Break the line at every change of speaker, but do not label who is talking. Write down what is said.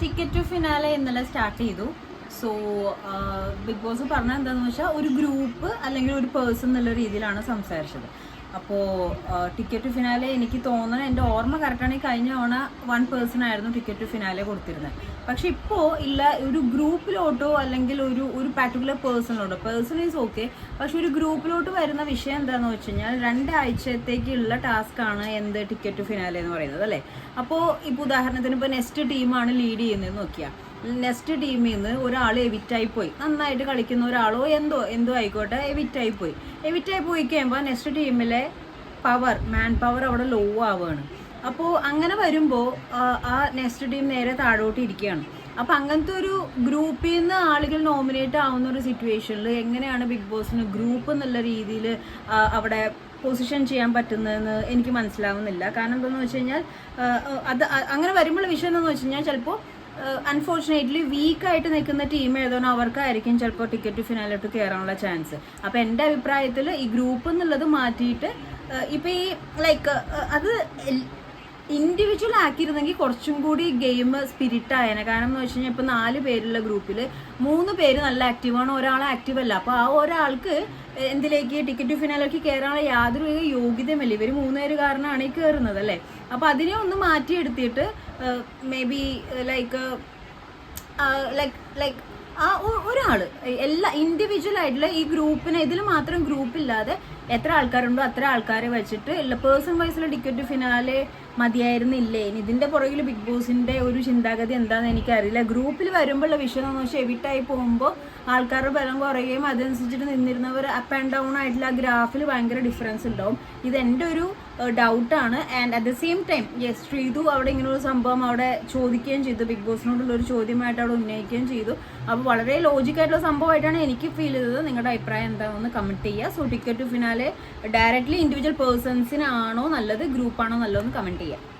Ticket to finale ഇന്നലെ start ചെയ്തു. So big boss പറഞ്ഞത് എന്താണെന്ന് വെച്ചാൽ ഒരു ഗ്രൂപ്പ് അല്ലെങ്കിൽ ഒരു പേഴ്സൺ എന്നുള്ള രീതിയിലാണ് സംസാരിച്ചത്. അപ്പോൾ ടിക്കറ്റ് ടു ഫിനാലെ എനിക്ക് തോന്നുന്നത്, എൻ്റെ ഓർമ്മ കറക്റ്റാണെങ്കിൽ കഴിഞ്ഞ തവണ 1 പേഴ്സൺ ആയിരുന്നു ടിക്കറ്റ് ടു ഫിനാലെ കൊടുത്തിരുന്നത്. പക്ഷെ ഇപ്പോൾ ഇല്ല, ഒരു ഗ്രൂപ്പിലോട്ടോ അല്ലെങ്കിൽ ഒരു പർട്ടിക്കുലർ പേഴ്സൺ ഈസ് ഓക്കെ. പക്ഷെ ഒരു ഗ്രൂപ്പിലോട്ട് വരുന്ന വിഷയം എന്താണെന്ന് വെച്ച് കഴിഞ്ഞാൽ 2 ആഴ്ചത്തേക്കുള്ള ടാസ്ക്കാണ് എന്ത് ടിക്കറ്റ് ടു ഫിനാലെ എന്ന് പറയുന്നത് അല്ലേ. അപ്പോൾ ഇപ്പോൾ ഉദാഹരണത്തിന് ഇപ്പോൾ നെക്സ്റ്റ് ടീമാണ് ലീഡ് ചെയ്യുന്നതെന്ന് നോക്കിയാൽ, നെക്സ്റ്റ് ടീമിൽ നിന്ന് ഒരാൾ എവിറ്റായി പോയി, നന്നായിട്ട് കളിക്കുന്ന ഒരാളോ എന്തോ ആയിക്കോട്ടെ എവിറ്റായി പോയി കഴിയുമ്പോൾ നെക്സ്റ്റ് ടീമിലെ മാൻ പവർ അവിടെ ലോ ആവുകയാണ്. അപ്പോൾ അങ്ങനെ വരുമ്പോൾ ആ നെക്സ്റ്റ് ടീം നേരെ താഴോട്ട് ഇരിക്കുകയാണ്. അപ്പം അങ്ങനത്തെ ഒരു ഗ്രൂപ്പിൽ നിന്ന് ആളുകൾ നോമിനേറ്റ് ആവുന്ന ഒരു സിറ്റുവേഷനിൽ എങ്ങനെയാണ് ബിഗ് ബോസിന് ഗ്രൂപ്പ് എന്നുള്ള രീതിയിൽ അവിടെ പൊസിഷൻ ചെയ്യാൻ പറ്റുന്നതെന്ന് എനിക്ക് മനസ്സിലാവുന്നില്ല. കാരണം എന്താണെന്ന് വെച്ച് കഴിഞ്ഞാൽ അത് അങ്ങനെ വരുമ്പോൾ വിഷയം എന്താണെന്ന് വെച്ച് കഴിഞ്ഞാൽ ചിലപ്പോൾ അൺഫോർച്ചുനേറ്റ്ലി വീക്കായിട്ട് നിൽക്കുന്ന ടീം ഏതാണോ അവർക്കായിരിക്കും ചിലപ്പോൾ ടിക്കറ്റ് ഫിനാലോട്ട് കയറാനുള്ള ചാൻസ്. അപ്പോൾ എൻ്റെ അഭിപ്രായത്തിൽ ഈ ഗ്രൂപ്പ് എന്നുള്ളത് മാറ്റിയിട്ട് ഇപ്പം ഈ ലൈക്ക് അത് ഇൻഡിവിജ്വൽ ആക്കിയിരുന്നെങ്കിൽ കുറച്ചും കൂടി ഗെയിം സ്പിരിറ്റ് ആയേനെ. കാരണം എന്ന് വെച്ച് കഴിഞ്ഞാൽ ഇപ്പോൾ 4 പേരുള്ള ഗ്രൂപ്പിൽ 3 പേര് നല്ല ആക്റ്റീവാണ്, ഒരാൾ ആക്റ്റീവ് അല്ല. അപ്പോൾ ആ ഒരാൾക്ക് എന്തിലേക്ക് ടിക്കറ്റ് ഫിനാലേക്ക് കയറാനുള്ള യാതൊരു യോഗ്യതയുമില്ല. ഇവർ 3 പേര് കാരണമാണ് ഈ കയറുന്നത് അല്ലേ. അപ്പോൾ അതിനെ ഒന്ന് മാറ്റിയെടുത്തിട്ട് മേ ബി ലൈക്ക് ആ ഒരാൾ എല്ലാ ഇൻഡിവിജ്വൽ ആയിട്ടുള്ള ഈ ഗ്രൂപ്പിനെ ഇതിൽ മാത്രം ഗ്രൂപ്പില്ലാതെ എത്ര ആൾക്കാരുണ്ടോ അത്ര ആൾക്കാരെ വെച്ചിട്ട് പേഴ്സൺ വൈസിലെ ടിക്കറ്റ് ഫിനാലെ മതിയായിരുന്നില്ലേ. ഇനി ഇതിന്റെ പുറകിൽ ബിഗ് ബോസിന്റെ ഒരു ചിന്താഗതി എന്താണെന്ന് എനിക്കറിയില്ല. ഗ്രൂപ്പിൽ വരുമ്പോഴുള്ള വിഷയം എന്ന് വെച്ചാൽ എവിറ്റായി പോകുമ്പോൾ ആൾക്കാരുടെ ബലം കുറയുകയും അതനുസരിച്ചിട്ട് നിന്നിരുന്നവർ അപ്പ് ആൻഡ് ഡൗൺ ആയിട്ടുള്ള ആ ഗ്രാഫിൽ ഭയങ്കര ഡിഫറൻസ് ഉണ്ടാവും. ഇത് എൻ്റെ ഒരു ഡൗട്ടാണ്. And at the same time yes, Sreethu അവിടെ ഇങ്ങനെ ഒരു സംഭവം അവിടെ ചോദിക്കുകയും ചെയ്തു, ബിഗ് ബോസിനോടുള്ള ഒരു ചോദ്യമായിട്ട് അവിടെ ഉന്നയിക്കുകയും ചെയ്തു. അപ്പോൾ വളരെ ലോജിക്കായിട്ടുള്ള സംഭവമായിട്ടാണ് എനിക്ക് ഫീൽ ചെയ്തത്. നിങ്ങളുടെ അഭിപ്രായം എന്താണെന്ന് കമൻറ്റ് ചെയ്യുക. So ticket to finale directly individual പേഴ്സൺസിനാണോ നല്ലത്, ഗ്രൂപ്പാണോ നല്ലതെന്ന് കമൻറ്റ് ചെയ്യുക.